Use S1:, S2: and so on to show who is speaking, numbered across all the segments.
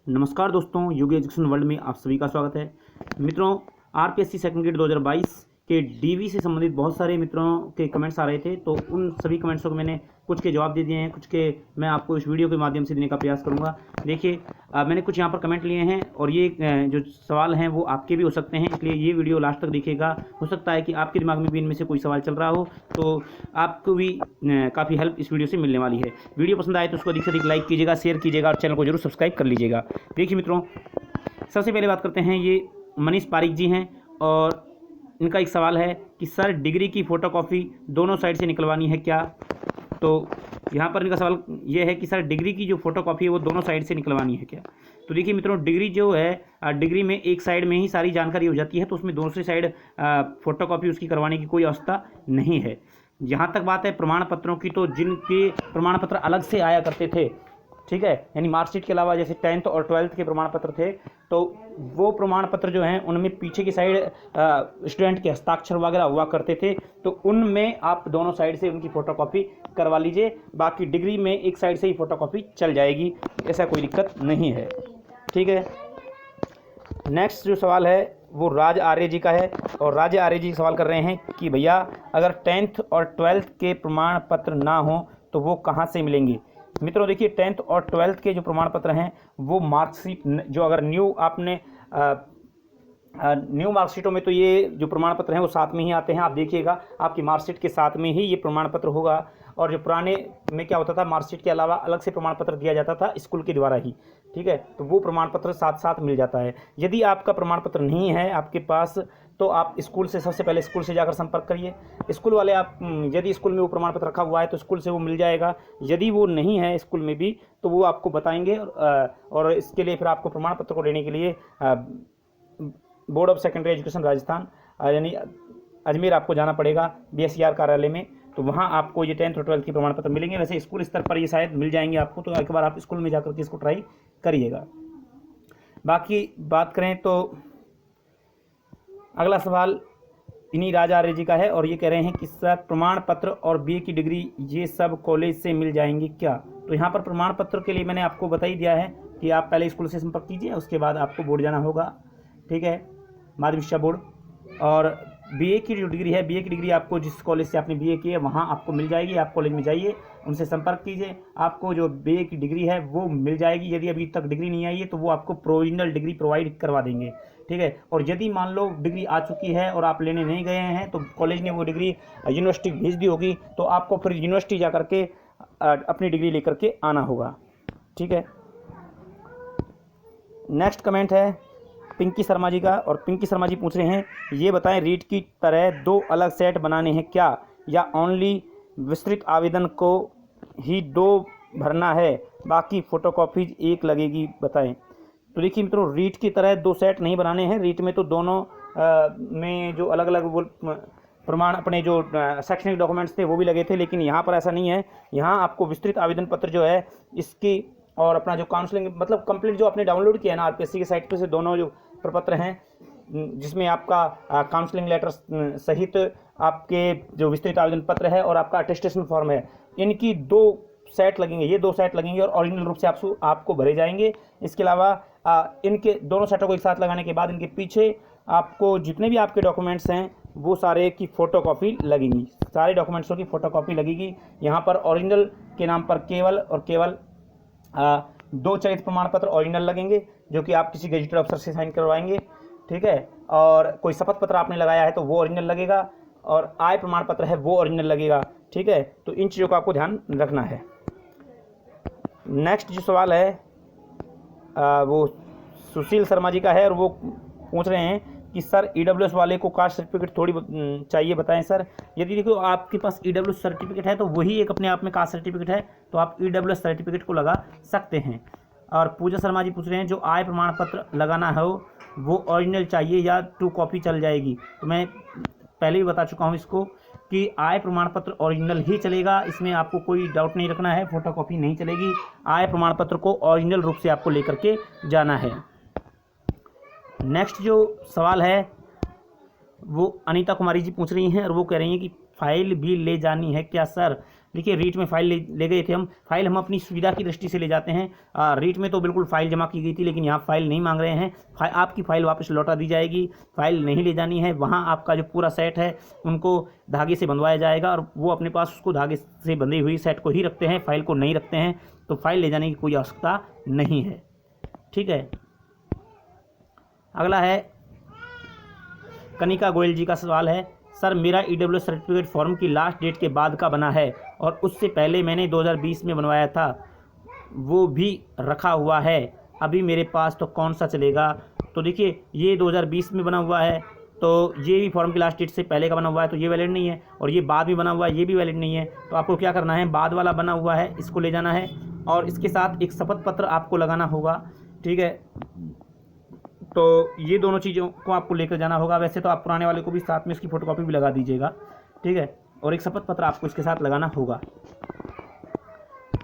S1: नमस्कार दोस्तों, योगी education world में आप सभी का स्वागत है। मित्रों, आरपीएससी सेकंड ग्रेड 2022 के डीवी से संबंधित बहुत सारे मित्रों के कमेंट्स आ रहे थे, तो उन सभी कमेंट्सों को मैंने कुछ के जवाब दे दिए हैं, कुछ के मैं आपको इस वीडियो के माध्यम से देने का प्रयास करूंगा। देखिए, मैंने कुछ यहाँ पर कमेंट लिए हैं और ये जो सवाल हैं वो आपके भी हो सकते हैं, इसलिए ये वीडियो लास्ट तक देखिएगा। हो सकता है कि आपके दिमाग में भी इनमें से कोई सवाल चल रहा हो, तो आपको भी काफ़ी हेल्प इस वीडियो से मिलने वाली है। वीडियो पसंद आए तो उसको अधिक से अधिक लाइक कीजिएगा, शेयर कीजिएगा और चैनल को जरूर सब्सक्राइब कर लीजिएगा। देखिए मित्रों, सबसे पहले बात करते हैं, ये मनीष पारिक जी हैं और इनका एक सवाल है कि सर डिग्री की फ़ोटोकॉपी दोनों साइड से निकलवानी है क्या। तो यहाँ पर इनका सवाल ये है कि सर डिग्री की जो फ़ोटोकॉपी है वो दोनों साइड से निकलवानी है क्या। तो देखिए मित्रों, डिग्री जो है डिग्री में एक साइड में ही सारी जानकारी हो जाती है, तो उसमें दूसरी साइड फ़ोटोकॉपी उसकी करवाने की कोई आवश्यकता नहीं है। जहाँ तक बात है प्रमाण पत्रों की, तो जिनके प्रमाण पत्र अलग से आया करते थे, ठीक है, यानी मार्कशीट के अलावा जैसे 10th और 12th के प्रमाण पत्र थे, तो वो प्रमाण पत्र जो हैं उनमें पीछे की साइड स्टूडेंट के हस्ताक्षर वगैरह हुआ करते थे, तो उनमें आप दोनों साइड से उनकी फ़ोटोकॉपी करवा लीजिए। बाकी डिग्री में एक साइड से ही फ़ोटोकॉपी चल जाएगी, ऐसा कोई दिक्कत नहीं है, ठीक है। नेक्स्ट जो सवाल है वो राज आर्य जी का है और राज आर्य जी सवाल कर रहे हैं कि भैया अगर 10th और 12th के प्रमाण पत्र ना हो तो वो कहाँ से मिलेंगे। मित्रों देखिए, 10th और 12th के जो प्रमाण पत्र हैं वो मार्कशीट जो अगर न्यू आपने न्यू मार्कशीटों में तो ये जो प्रमाण पत्र हैं वो साथ में ही आते हैं। आप देखिएगा आपकी मार्कशीट के साथ में ही ये प्रमाण पत्र होगा, और जो पुराने में क्या होता था, मार्कशीट के अलावा अलग से प्रमाण पत्र दिया जाता था स्कूल के द्वारा ही, ठीक है, तो वो प्रमाण पत्र साथ साथ मिल जाता है। यदि आपका प्रमाण पत्र नहीं है आपके पास, तो आप स्कूल से सबसे पहले स्कूल से जाकर संपर्क करिए। स्कूल वाले आप यदि स्कूल में वो प्रमाण पत्र रखा हुआ है तो स्कूल से वो मिल जाएगा। यदि वो नहीं है स्कूल में भी तो वो आपको बताएंगे, और इसके लिए फिर आपको प्रमाण पत्र को लेने के लिए board of secondary education Rajasthan यानी अजमेर आपको जाना पड़ेगा BSER कार्यालय में, तो वहाँ आपको ये 10th और 12th के प्रमाण पत्र मिलेंगे। वैसे स्कूल स्तर पर ये शायद मिल जाएंगे आपको, तो एक बार आप स्कूल में जाकर के इसको ट्राई करिएगा। बाकी बात करें तो अगला सवाल इन्हीं राज आर्य जी का है और ये कह रहे हैं कि सर प्रमाण पत्र और BA की डिग्री ये सब कॉलेज से मिल जाएंगी क्या। तो यहाँ पर प्रमाण पत्र के लिए मैंने आपको बता ही दिया है कि आप पहले स्कूल से संपर्क कीजिए, उसके बाद आपको बोर्ड जाना होगा, ठीक है, माध्यमिक शिक्षा बोर्ड। और BA की जो डिग्री है, BA की डिग्री आपको जिस कॉलेज से आपने BA की है वहाँ आपको मिल जाएगी। आप कॉलेज में जाइए, उनसे संपर्क कीजिए, आपको जो BA की डिग्री है वो मिल जाएगी। यदि अभी तक डिग्री नहीं आई है तो वो आपको प्रोविजनल डिग्री प्रोवाइड करवा देंगे, ठीक है। और यदि मान लो डिग्री आ चुकी है और आप लेने नहीं गए हैं, तो कॉलेज ने वो डिग्री यूनिवर्सिटी भेज दी होगी, तो आपको फिर यूनिवर्सिटी जा करके अपनी डिग्री लेकर के आना होगा, ठीक है। नेक्स्ट कमेंट है पिंकी शर्मा जी का, और पिंकी शर्मा जी पूछ रहे हैं ये बताएं रीट की तरह 2 अलग सेट बनाने हैं क्या, या ओनली विस्तृत आवेदन को ही 2 भरना है, बाकी फ़ोटोकॉपीज एक लगेगी, बताएं। तो देखिए मित्रों, रीट की तरह 2 सेट नहीं बनाने हैं। रीट में तो दोनों में जो अलग अलग वो प्रमाण अपने जो शैक्षणिक डॉक्यूमेंट्स थे वो भी लगे थे, लेकिन यहाँ पर ऐसा नहीं है। यहाँ आपको विस्तृत आवेदन पत्र जो है इसकी और अपना जो काउंसलिंग मतलब कंप्लीट जो आपने डाउनलोड किया है ना आरपीएससी की साइट पे से, दोनों जो प्रपत्र हैं जिसमें आपका काउंसलिंग लेटर सहित आपके जो विस्तृत आवेदन पत्र है और आपका अटेस्टेशन फॉर्म है, इनकी 2 सेट लगेंगे। ये 2 सेट लगेंगे और ओरिजिनल रूप से आपको भरे जाएंगे। इसके अलावा इनके दोनों सेटों को एक साथ लगाने के बाद इनके पीछे आपको जितने भी आपके डॉक्यूमेंट्स हैं वो सारे की फ़ोटोकॉपी लगेगी, सारे डॉक्यूमेंट्सों की फ़ोटोकॉपी लगेगी। यहाँ पर ओरिजिनल के नाम पर केवल और केवल 2 चरित्र प्रमाण पत्र ओरिजिनल लगेंगे, जो कि आप किसी गजेटेड अफसर से साइन करवाएंगे, ठीक है। और कोई शपथ पत्र आपने लगाया है तो वो ओरिजिनल लगेगा, और आय प्रमाण पत्र है वो ओरिजिनल लगेगा, ठीक है। तो इन चीज़ों का आपको ध्यान रखना है। नेक्स्ट जो सवाल है वो सुशील शर्मा जी का है और वो पूछ रहे हैं कि सर EWS वाले को कास्ट सर्टिफिकेट थोड़ी चाहिए, बताएं सर। यदि देखो आपके पास EWS सर्टिफिकेट है तो वही एक अपने आप में कास्ट सर्टिफिकेट है, तो आप EWS सर्टिफिकेट को लगा सकते हैं। और पूजा शर्मा जी पूछ रहे हैं जो आय प्रमाण पत्र लगाना हो वो ओरिजिनल चाहिए या 2 कॉपी चल जाएगी। तो मैं पहले भी बता चुका हूँ इसको कि आय प्रमाण पत्र ओरिजिनल ही चलेगा, इसमें आपको कोई डाउट नहीं रखना है, फ़ोटोकॉपी नहीं चलेगी। आय प्रमाण पत्र को ओरिजिनल रूप से आपको लेकर के जाना है। नेक्स्ट जो सवाल है वो अनीता कुमारी जी पूछ रही हैं और वो कह रही हैं कि फाइल भी ले जानी है क्या सर। देखिए रीट में फाइल ले गए थे हम, फाइल हम अपनी सुविधा की दृष्टि से ले जाते हैं। रीट में तो बिल्कुल फाइल जमा की गई थी, लेकिन यहाँ फाइल नहीं मांग रहे हैं। आपकी फाइल वापस लौटा दी जाएगी, फाइल नहीं ले जानी है। वहाँ आपका जो पूरा सेट है उनको धागे से बंधवाया जाएगा और वो अपने पास उसको धागे से बंधी हुई सेट को ही रखते हैं, फाइल को नहीं रखते हैं। तो फाइल ले जाने की कोई आवश्यकता नहीं है। ठीक है, अगला है कनिका गोयल जी का सवाल है, सर मेरा ईडब्ल्यूएस सर्टिफिकेट फॉर्म की लास्ट डेट के बाद का बना है और उससे पहले मैंने 2020 में बनवाया था, वो भी रखा हुआ है अभी मेरे पास, तो कौन सा चलेगा? तो देखिए ये 2020 में बना हुआ है, तो ये भी फॉर्म की लास्ट डेट से पहले का बना हुआ है, तो ये वैलिड नहीं है। और ये बाद में बना हुआ है, ये भी वैलिड नहीं है। तो आपको क्या करना है, बाद वाला बना हुआ है इसको ले जाना है और इसके साथ एक शपथ पत्र आपको लगाना होगा। ठीक है, तो ये दोनों चीज़ों को आपको लेकर जाना होगा। वैसे तो आप पुराने वाले को भी साथ में इसकी फ़ोटोकॉपी भी लगा दीजिएगा। ठीक है, और एक शपथ पत्र आपको इसके साथ लगाना होगा।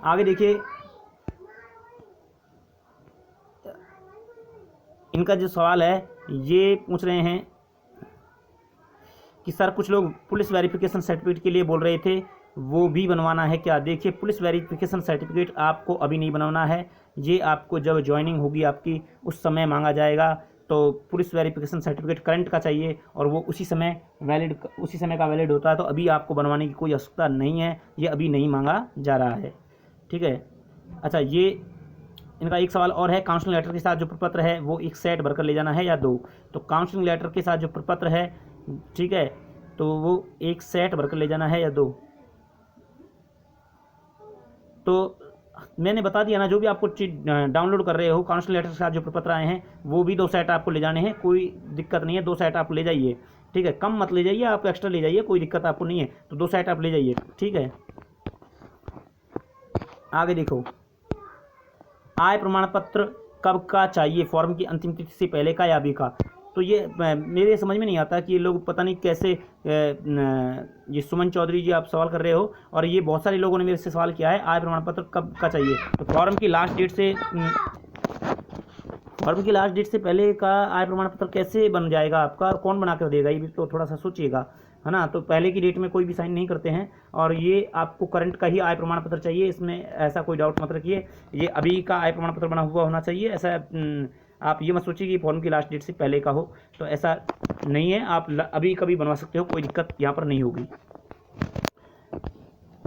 S1: आगे देखिए, इनका जो सवाल है ये पूछ रहे हैं कि सर कुछ लोग पुलिस वेरिफिकेशन सर्टिफिकेट के लिए बोल रहे थे, वो भी बनवाना है क्या? देखिए पुलिस वेरिफिकेशन सर्टिफिकेट आपको अभी नहीं बनवाना है, ये आपको जब ज्वाइनिंग होगी आपकी उस समय मांगा जाएगा। तो पुलिस वेरिफिकेशन सर्टिफिकेट करंट का चाहिए और वो उसी समय का वैलिड होता है, तो अभी आपको बनवाने की कोई आवश्यकता नहीं है, ये अभी नहीं मांगा जा रहा है। ठीक है, अच्छा ये इनका एक सवाल और है, काउंसलिंग लेटर के साथ जो प्रपत्र है वो एक सेट भरकर ले जाना है या 2? तो काउंसलिंग लेटर के साथ जो प्रपत्र है, ठीक है, तो वो एक सेट भरकर ले जाना है या 2? तो मैंने बता दिया ना, जो भी आपको डाउनलोड कर रहे हो काउंसलिंग लेटर के साथ जो प्रपत्र आए हैं वो भी 2 सेट आपको ले जाने हैं, कोई दिक्कत नहीं है। 2 सेट आप ले जाइए। ठीक है, कम मत ले जाइए, आप एक्स्ट्रा ले जाइए, कोई दिक्कत आपको नहीं है। तो 2 सेट आप ले जाइए। ठीक है, आगे देखो, आय प्रमाण पत्र कब का चाहिए, फॉर्म की अंतिम तिथि से पहले का या अभी का? तो ये मेरे समझ में नहीं आता कि ये लोग पता नहीं कैसे, ये सुमन चौधरी जी आप सवाल कर रहे हो और ये बहुत सारे लोगों ने मेरे से सवाल किया है, आय प्रमाण पत्र कब का चाहिए। तो फॉर्म की लास्ट डेट से पहले का आय प्रमाण पत्र कैसे बन जाएगा आपका, और कौन बना कर देगा, ये भी तो थोड़ा सा सोचिएगा, है ना। तो पहले की डेट में कोई भी साइन नहीं करते हैं और ये आपको करंट का ही आय प्रमाण पत्र चाहिए, इसमें ऐसा कोई डाउट मत रखिए। ये अभी का आय प्रमाण पत्र बना हुआ होना चाहिए, ऐसा आप ये मत सोचिए कि फॉर्म की लास्ट डेट से पहले का हो, तो ऐसा नहीं है। आप अभी कभी बनवा सकते हो, कोई दिक्कत यहाँ पर नहीं होगी।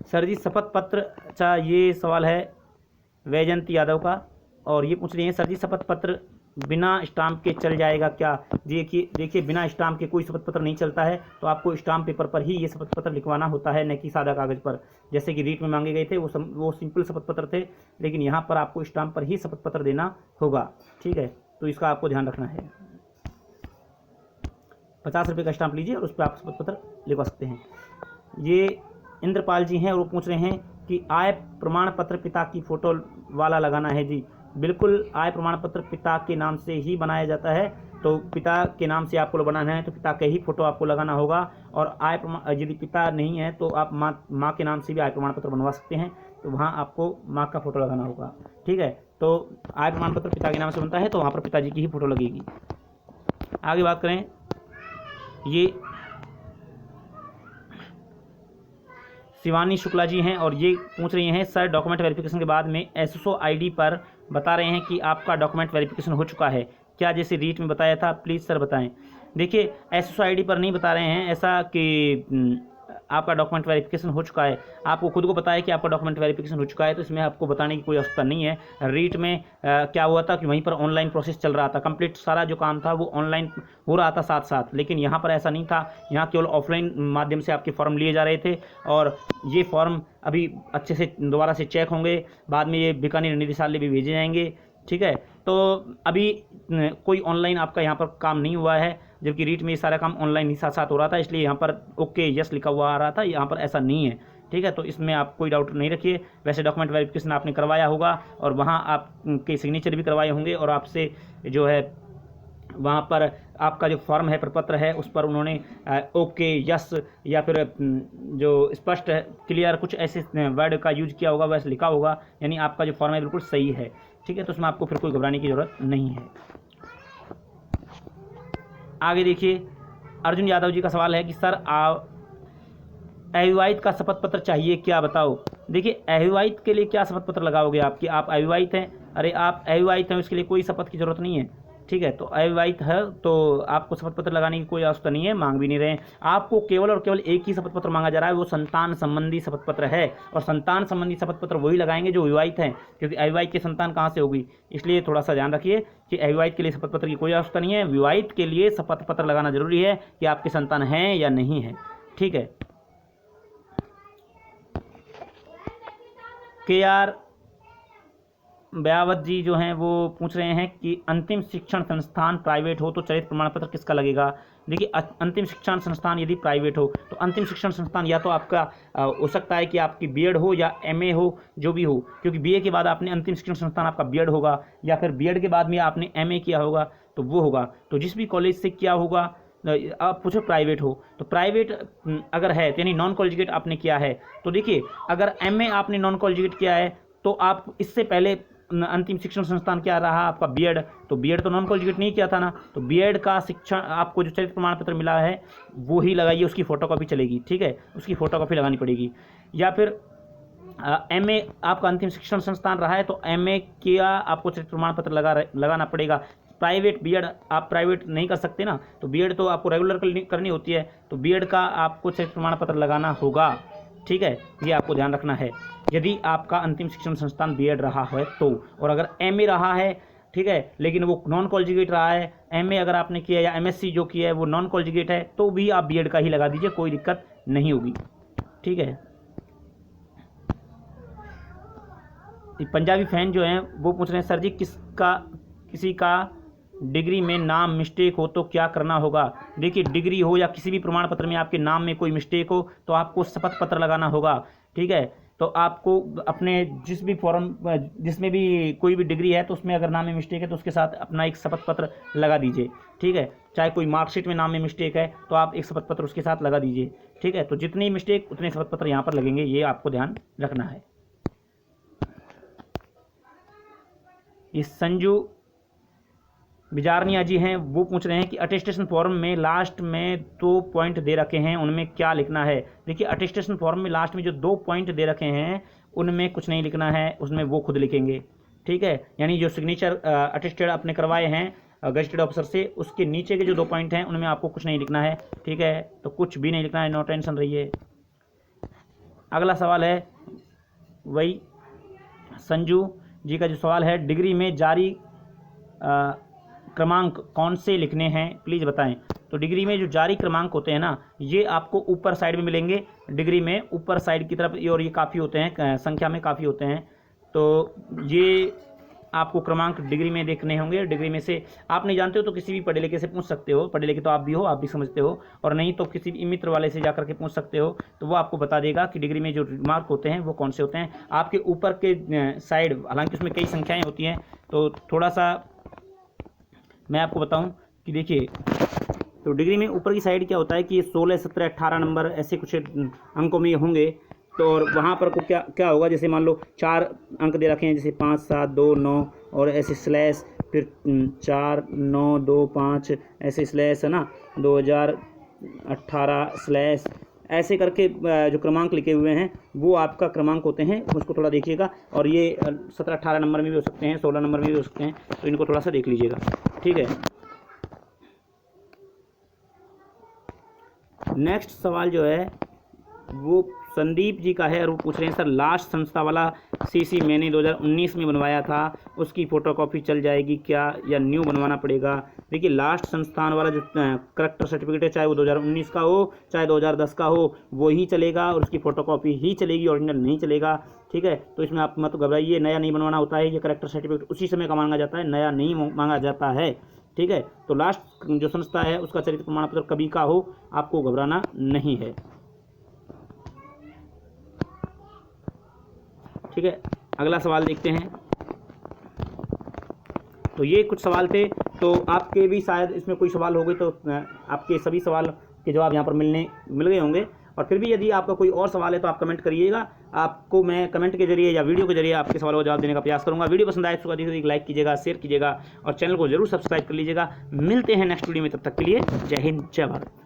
S1: सर जी शपथ पत्र, अच्छा ये सवाल है वैजयंत यादव का और ये पूछ रही हैं, सर जी शपथ पत्र बिना स्टाम्प के चल जाएगा क्या? देखिए बिना स्टाम्प के कोई शपथ पत्र नहीं चलता है, तो आपको स्टाम्प पेपर पर ही ये शपथ पत्र लिखवाना होता है, न कि सादा कागज़ पर। जैसे कि रीट में मांगे गए थे वो सिंपल शपथ पत्र थे, लेकिन यहाँ पर आपको स्टाम्प पर ही शपथ पत्र देना होगा। ठीक है, तो इसका आपको ध्यान रखना है। 50 रुपये का स्टाम्प लीजिए और उस पर आप शपथ पत्र लिखवा सकते हैं। ये इंद्रपाल जी हैं और वो पूछ रहे हैं कि आय प्रमाण पत्र पिता की फ़ोटो वाला लगाना है। जी बिल्कुल, आय प्रमाण पत्र पिता के नाम से ही बनाया जाता है, तो पिता के नाम से आपको बनाना है तो पिता के ही फ़ोटो आपको लगाना होगा। और आय प्रमाण यदि पिता नहीं है तो आप माँ के नाम से भी आय प्रमाण पत्र बनवा सकते हैं, तो वहाँ आपको माँ का फ़ोटो लगाना होगा। ठीक है, तो आय प्रमाण पत्र पिता के नाम से बनता है तो वहाँ पर पिताजी की ही फ़ोटो लगेगी। आगे बात करें, ये शिवानी शुक्ला जी हैं और ये पूछ रही हैं, सर डॉक्यूमेंट वेरिफिकेशन के बाद में एसएसओ आईडी पर बता रहे हैं कि आपका डॉक्यूमेंट वेरिफिकेशन हो चुका है क्या, जैसे रीट में बताया था, प्लीज़ सर बताएं। देखिए एसएसओ आईडी पर नहीं बता रहे हैं ऐसा कि आपका डॉक्यूमेंट वेरिफिकेशन हो चुका है, आपको खुद को पता है कि आपका डॉक्यूमेंट वेरिफिकेशन हो चुका है, तो इसमें आपको बताने की कोई आवश्यकता नहीं है। रीट में क्या हुआ था कि वहीं पर ऑनलाइन प्रोसेस चल रहा था, कंप्लीट सारा जो काम था वो ऑनलाइन हो रहा था साथ साथ, लेकिन यहाँ पर ऐसा नहीं था, यहाँ केवल ऑफलाइन माध्यम से आपके फॉर्म लिए जा रहे थे और ये फॉर्म अभी अच्छे से दोबारा से चेक होंगे, बाद में ये बीकानेर निदेशालय भी भेजे जाएंगे। ठीक है, तो अभी कोई ऑनलाइन आपका यहाँ पर काम नहीं हुआ है, जबकि रीट में ये सारा काम ऑनलाइन ही साथ साथ हो रहा था, इसलिए यहाँ पर ओके यस लिखा हुआ आ रहा था, यहाँ पर ऐसा नहीं है। ठीक है, तो इसमें आप कोई डाउट नहीं रखिए। वैसे डॉक्यूमेंट वेरिफिकेशन आपने करवाया होगा और वहाँ आपके सिग्नेचर भी करवाए होंगे और आपसे जो है वहाँ पर आपका जो फॉर्म है प्रपत्र है उस पर उन्होंने ओके यस या फिर जो स्पष्ट क्लियर कुछ ऐसे वर्ड का यूज किया होगा, वैसे लिखा होगा, यानी आपका जो फॉर्म है बिल्कुल सही है। ठीक है, तो उसमें आपको फिर कोई घबराने की ज़रूरत नहीं है। आगे देखिए, अर्जुन यादव जी का सवाल है कि सर अविवाहित का शपथ पत्र चाहिए क्या, बताओ। देखिए अविवाहित के लिए क्या शपथ पत्र लगाओगे आपकी, आप अविवाहित हैं, अरे आप अविवाहित हैं, उसके लिए कोई शपथ की जरूरत नहीं है, ठीक है। तो अविवाहित है तो आपको शपथ पत्र लगाने की कोई आवश्यकता नहीं है, मांग भी नहीं रहे हैं। आपको केवल और केवल एक ही शपथ पत्र मांगा जा रहा है, वो संतान संबंधी शपथ पत्र है। और संतान संबंधी शपथ पत्र वही लगाएंगे जो विवाहित हैं, क्योंकि अविवाहित की संतान कहाँ से होगी, इसलिए थोड़ा सा ध्यान रखिए कि अविवाहित के लिए शपथ पत्र की कोई आवश्यकता नहीं है। विवाहित के लिए शपथ पत्र लगाना जरूरी है कि आपकी संतान है या नहीं है, ठीक है। KR ब्यावत जी जो हैं वो पूछ रहे हैं कि अंतिम शिक्षण संस्थान प्राइवेट हो तो चरित्र प्रमाण पत्र किसका लगेगा। देखिए अंतिम शिक्षण संस्थान यदि प्राइवेट हो तो अंतिम शिक्षण संस्थान या तो आपका हो सकता है कि आपकी बीएड हो या एमए हो, जो भी हो, क्योंकि बीए के बाद आपने अंतिम शिक्षण संस्थान आपका बीएड होगा, या फिर बीएड के बाद में आपने एमए किया होगा तो वो होगा। तो जिस भी कॉलेज से क्या होगा, आप पूछो प्राइवेट हो तो प्राइवेट अगर है तो यानी नॉन कॉलेजिएट आपने किया है, तो देखिए अगर एमए आपने नॉन कॉलेजिएट किया है तो आप इससे पहले अंतिम शिक्षण संस्थान क्या रहा आपका बीएड, तो बीएड तो नॉन कॉलेजिएट नहीं किया था ना, तो बीएड का शिक्षण आपको जो चरित्र प्रमाण पत्र मिला है वो ही लगाइए, उसकी फोटोकॉपी चलेगी, ठीक है, उसकी फोटोकॉपी लगानी पड़ेगी। या फिर एमए आपका अंतिम शिक्षण संस्थान रहा है तो एमए किया आपको चरित्र प्रमाण पत्र लगाना पड़ेगा। प्राइवेट बीएड आप प्राइवेट नहीं कर सकते ना, तो बीएड तो आपको रेगुलर करनी होती है, तो बीएड का आपको चरित्र प्रमाण पत्र लगाना होगा, ठीक है, ये आपको ध्यान रखना है यदि आपका अंतिम शिक्षण संस्थान बीएड रहा है तो। और अगर एमए रहा है, ठीक है, लेकिन वो नॉन कॉलेजिएट रहा है, एमए अगर आपने किया या एमएससी जो किया है वो नॉन कॉलेजिएट है, तो भी आप बीएड का ही लगा दीजिए, कोई दिक्कत नहीं होगी, ठीक है। पंजाबी फैन जो हैं वो पूछ रहे हैं सर जी किसी का डिग्री में नाम मिस्टेक हो तो क्या करना होगा। देखिए डिग्री हो या किसी भी प्रमाण पत्र में आपके नाम में कोई मिस्टेक हो तो आपको शपथ पत्र लगाना होगा, ठीक है। तो आपको अपने जिस भी फॉर्म जिसमें भी कोई भी डिग्री है तो उसमें अगर नाम में मिस्टेक है तो उसके साथ अपना एक शपथ पत्र लगा दीजिए, ठीक है। चाहे कोई मार्कशीट में नाम में मिस्टेक है तो आप एक शपथ पत्र उसके साथ लगा दीजिए, ठीक है। तो जितनी मिस्टेक उतने शपथ पत्र यहाँ पर लगेंगे, ये आपको ध्यान रखना है। इस संजू बिजारनिया जी हैं वो पूछ रहे हैं कि अटेस्टेशन फॉर्म में लास्ट में 2 पॉइंट दे रखे हैं उनमें क्या लिखना है। देखिए अटेस्टेशन फॉर्म में लास्ट में जो 2 पॉइंट दे रखे हैं उनमें कुछ नहीं लिखना है, उसमें वो खुद लिखेंगे, ठीक है। यानी जो सिग्नेचर अटेस्टेड आपने करवाए हैं गजेटेड ऑफिसर से, उसके नीचे के जो 2 पॉइंट हैं उनमें आपको कुछ नहीं लिखना है, ठीक है। तो कुछ भी नहीं लिखना है, नो टेंशन रहिए। अगला सवाल है वही संजू जी का जो सवाल है, डिग्री में जारी क्रमांक कौन से लिखने हैं प्लीज़ बताएं। तो डिग्री में जो जारी क्रमांक होते हैं ना, ये आपको ऊपर साइड में मिलेंगे, डिग्री में ऊपर साइड की तरफ, और ये काफ़ी होते हैं, संख्या में काफ़ी होते हैं। तो ये आपको क्रमांक डिग्री में देखने होंगे। डिग्री में से आप नहीं जानते हो तो किसी भी पढ़े लिखे से पूछ सकते हो, पढ़े लिखे तो आप भी हो, आप भी समझते हो, और नहीं तो किसी भी मित्र वाले से जाकर के पूछ सकते हो, तो वो आपको बता देगा कि डिग्री में जो मार्क होते हैं वो कौन से होते हैं। आपके ऊपर के साइड, हालांकि उसमें कई संख्याएँ होती हैं, तो थोड़ा सा मैं आपको बताऊं कि देखिए, तो डिग्री में ऊपर की साइड क्या होता है कि 16, 17, 18 नंबर ऐसे कुछ अंकों में होंगे। तो और वहाँ पर को क्या होगा, जैसे मान लो 4 अंक दे रखे हैं, जैसे 5, 7, 2, 9 और ऐसे स्लैश, फिर 4, 9, 2, 5 ऐसे स्लैश है ना, 2018 स्लैश, ऐसे करके जो क्रमांक लिखे हुए हैं वो आपका क्रमांक होते हैं, उसको थोड़ा देखिएगा। और ये 17, 18 नंबर में भी हो सकते हैं, 16 नंबर में भी हो सकते हैं, तो इनको थोड़ा सा देख लीजिएगा, ठीक है। नेक्स्ट सवाल जो है वो संदीप जी का है, और वो पूछ रहे हैं सर लास्ट संस्था वाला सीसी मैंने 2019 में बनवाया था, उसकी फ़ोटोकॉपी चल जाएगी क्या या न्यू बनवाना पड़ेगा। देखिए लास्ट संस्थान वाला जो करेक्टर सर्टिफिकेट है, चाहे वो 2019 का हो चाहे 2010 का हो, वो ही चलेगा और उसकी फ़ोटोकॉपी ही चलेगी, ओरिजिनल नहीं चलेगा, ठीक है। तो इसमें आप मत घबराइए, नया नहीं बनवाना होता है, ये करेक्टर सर्टिफिकेट उसी समय का मांगा जाता है, नया नहीं मांगा जाता है, ठीक है। तो लास्ट जो संस्था है उसका चरित्र प्रमाण पत्र कभी का हो, आपको घबराना नहीं है, ठीक है। अगला सवाल देखते हैं। तो ये कुछ सवाल थे, तो आपके भी शायद इसमें कोई सवाल हो गए तो आपके सभी सवाल के जवाब यहाँ पर मिल गए होंगे। और फिर भी यदि आपका कोई और सवाल है तो आप कमेंट करिएगा, आपको मैं कमेंट के जरिए या वीडियो के जरिए आपके सवालों का जवाब देने का प्रयास करूँगा। वीडियो पसंद आए तो एक लाइक कीजिएगा, शेयर कीजिएगा और चैनल को जरूर सब्सक्राइब कर लीजिएगा। मिलते हैं नेक्स्ट वीडियो में, तब तक के लिए जय हिंद, जय भारत।